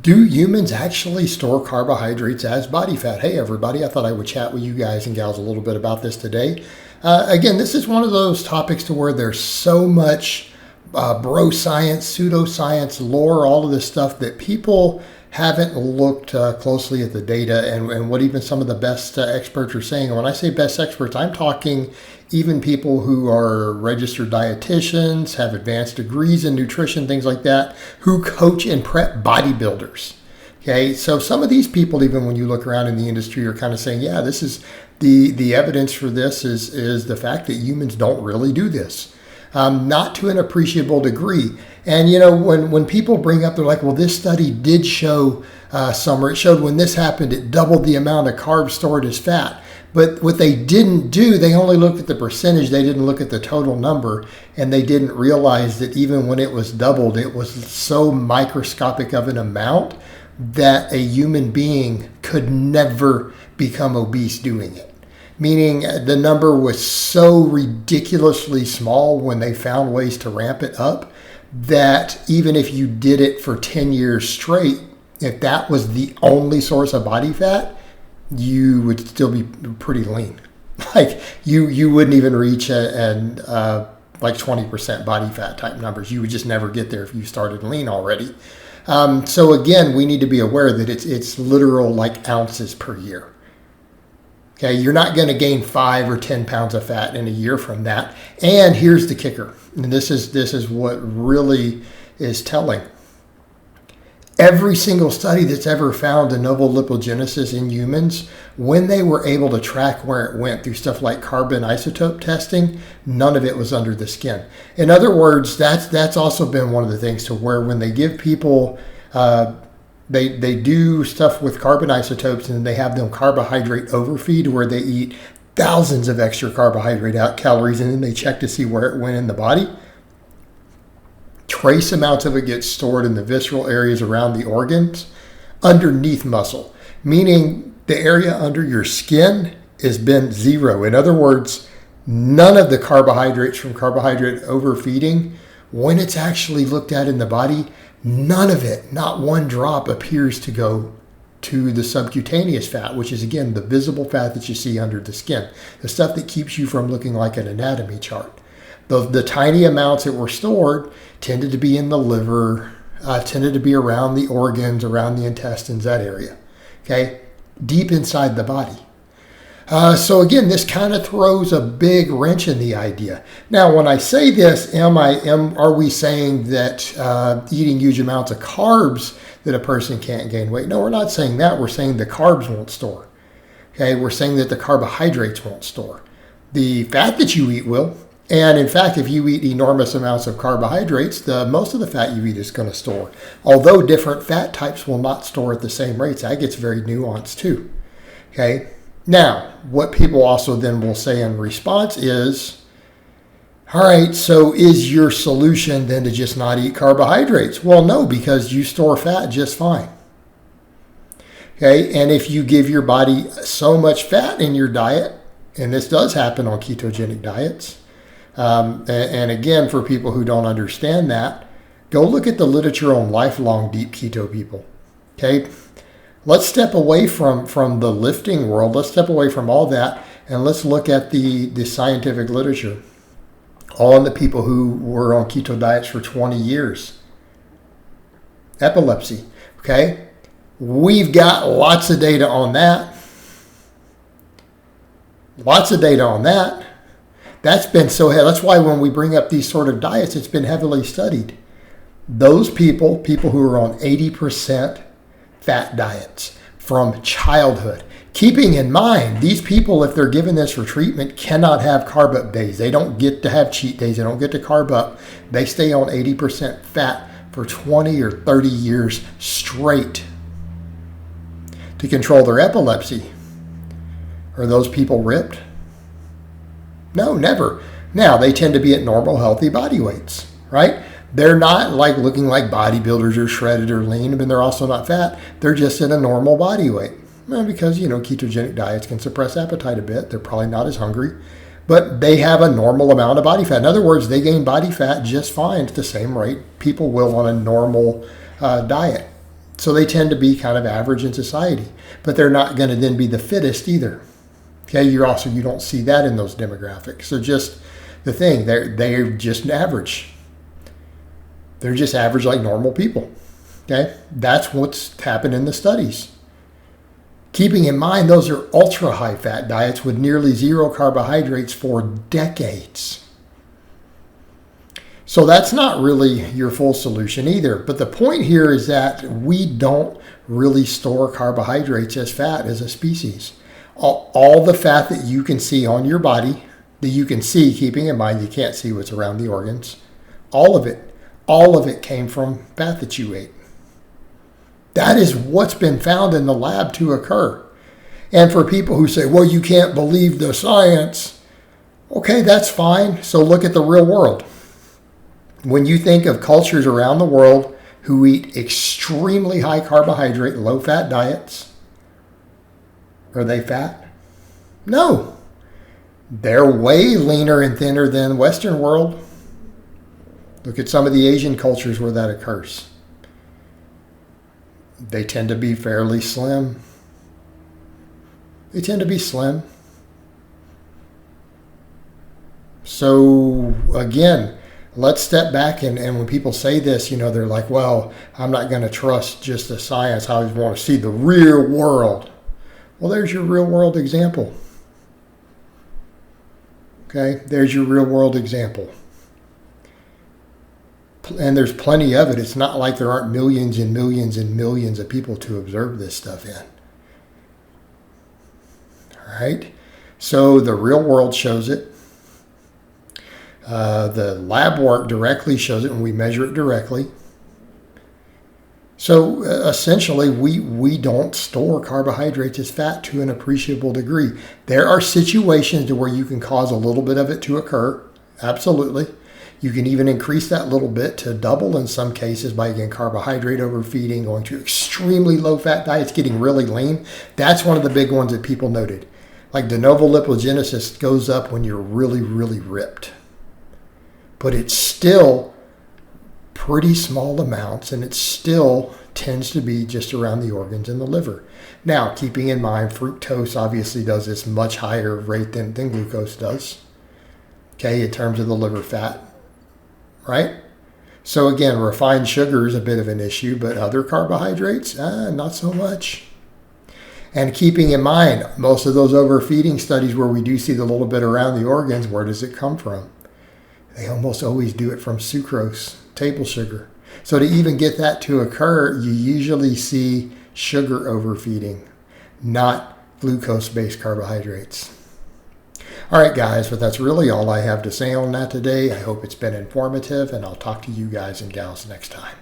Do humans actually store carbohydrates as body fat? Hey, everybody, I thought I would chat with you guys and gals a little bit about this today. Again, this is one of those topics to where there's so much bro science, pseudoscience, lore, all of this stuff that people haven't looked closely at the data and what even some of the best experts are saying. And when I say best experts, I'm talking even people who are registered dietitians, have advanced degrees in nutrition, things like that, who coach and prep bodybuilders. Okay, so some of these people, even when you look around in the industry, are kind of saying, yeah, this is the evidence for this is the fact that humans don't really do this. Not to an appreciable degree. And, you know, when people bring up, they're like, well, this study did show or it showed when this happened, it doubled the amount of carbs stored as fat. But what they didn't do, they only looked at the percentage. They didn't look at the total number. And they didn't realize that even when it was doubled, it was so microscopic of an amount that a human being could never become obese doing it. Meaning the number was so ridiculously small when they found ways to ramp it up that even if you did it for 10 years straight, if that was the only source of body fat, you would still be pretty lean. Like you wouldn't even reach like 20% body fat type numbers. You would just never get there if you started lean already. So again, we need to be aware that it's literal like ounces per year. Okay, you're not going to gain 5 or 10 pounds of fat in a year from that. And here's the kicker, and this is what really is telling. Every single study that's ever found de novo lipogenesis in humans, when they were able to track where it went through stuff like carbon isotope testing, none of it was under the skin. In other words, that's also been one of the things to where when they give people They do stuff with carbon isotopes and they have them carbohydrate overfeed where they eat thousands of extra carbohydrate calories and then they check to see where it went in the body. Trace amounts of it get stored in the visceral areas around the organs underneath muscle, meaning the area under your skin has been zero. In other words, none of the carbohydrates from carbohydrate overfeeding, when it's actually looked at in the body, none of it, not one drop, appears to go to the subcutaneous fat, which is, again, the visible fat that you see under the skin, the stuff that keeps you from looking like an anatomy chart. The tiny amounts that were stored tended to be in the liver, tended to be around the organs, around the intestines, that area, okay, deep inside the body. So again, this kind of throws a big wrench in the idea. Now, when I say this, are we saying that eating huge amounts of carbs that a person can't gain weight? No, we're not saying that. We're saying the carbs won't store. Okay, we're saying that the carbohydrates won't store. The fat that you eat will. And in fact, if you eat enormous amounts of carbohydrates, most of the fat you eat is going to store. Although different fat types will not store at the same rates. That gets very nuanced too. Okay. Now, what people also then will say in response is, all right, so is your solution then to just not eat carbohydrates? Well, no, because you store fat just fine. Okay, and if you give your body so much fat in your diet, and this does happen on ketogenic diets, and again, for people who don't understand that, go look at the literature on lifelong deep keto people. Okay. Let's step away from the lifting world. Let's step away from all that and let's look at the scientific literature on the people who were on keto diets for 20 years. Epilepsy, okay? We've got lots of data on that. Lots of data on that. That's been that's why when we bring up these sort of diets, it's been heavily studied. Those people who are on 80% fat diets from childhood. Keeping in mind, these people, if they're given this for treatment, cannot have carb up days. They don't get to have cheat days. They don't get to carb up. They stay on 80% fat for 20 or 30 years straight to control their epilepsy. Are those people ripped? No, never. Now, they tend to be at normal, healthy body weights, right? They're not like looking like bodybuilders or shredded or lean, and they're also not fat. They're just in a normal body weight. Well, because, ketogenic diets can suppress appetite a bit. They're probably not as hungry, but they have a normal amount of body fat. In other words, they gain body fat just fine at the same rate people will on a normal diet. So they tend to be kind of average in society, but they're not going to then be the fittest either. Okay, you don't see that in those demographics. So just the thing, they're just average. They're just average like normal people. Okay, that's what's happened in the studies. Keeping in mind, those are ultra high fat diets with nearly zero carbohydrates for decades. So that's not really your full solution either. But the point here is that we don't really store carbohydrates as fat as a species. All the fat that you can see on your body, that you can see, keeping in mind you can't see what's around the organs, all of it came from fat that you ate. That is what's been found in the lab to occur. And for people who say, well, you can't believe the science, okay, that's fine. So look at the real world. When you think of cultures around the world who eat extremely high carbohydrate, low fat diets, are they fat? No. They're way leaner and thinner than the Western world. Look at some of the Asian cultures where that occurs. They tend to be fairly slim. They tend to be slim. So again, let's step back and when people say this, they're like, well, I'm not going to trust just the science. I always want to see the real world. Well, there's your real world example. Okay, there's your real world example. And there's plenty of it. It's not like there aren't millions and millions and millions of people to observe this stuff in. All right, so the real world shows it. The lab work directly shows it when we measure it directly. So essentially, we don't store carbohydrates as fat to an appreciable degree. There are situations where you can cause a little bit of it to occur. Absolutely. You can even increase that little bit to double in some cases by, again, carbohydrate overfeeding, going to extremely low fat diets, getting really lean. That's one of the big ones that people noted. Like de novo lipogenesis goes up when you're really, really ripped. But it's still pretty small amounts, and it still tends to be just around the organs and the liver. Now, keeping in mind, fructose obviously does this much higher rate than glucose does, okay, in terms of the liver fat, right? So again, refined sugar is a bit of an issue, but other carbohydrates, not so much. And keeping in mind, most of those overfeeding studies where we do see the little bit around the organs, where does it come from? They almost always do it from sucrose, table sugar. So to even get that to occur, you usually see sugar overfeeding, not glucose-based carbohydrates. All right, guys, but that's really all I have to say on that today. I hope it's been informative, and I'll talk to you guys and gals next time.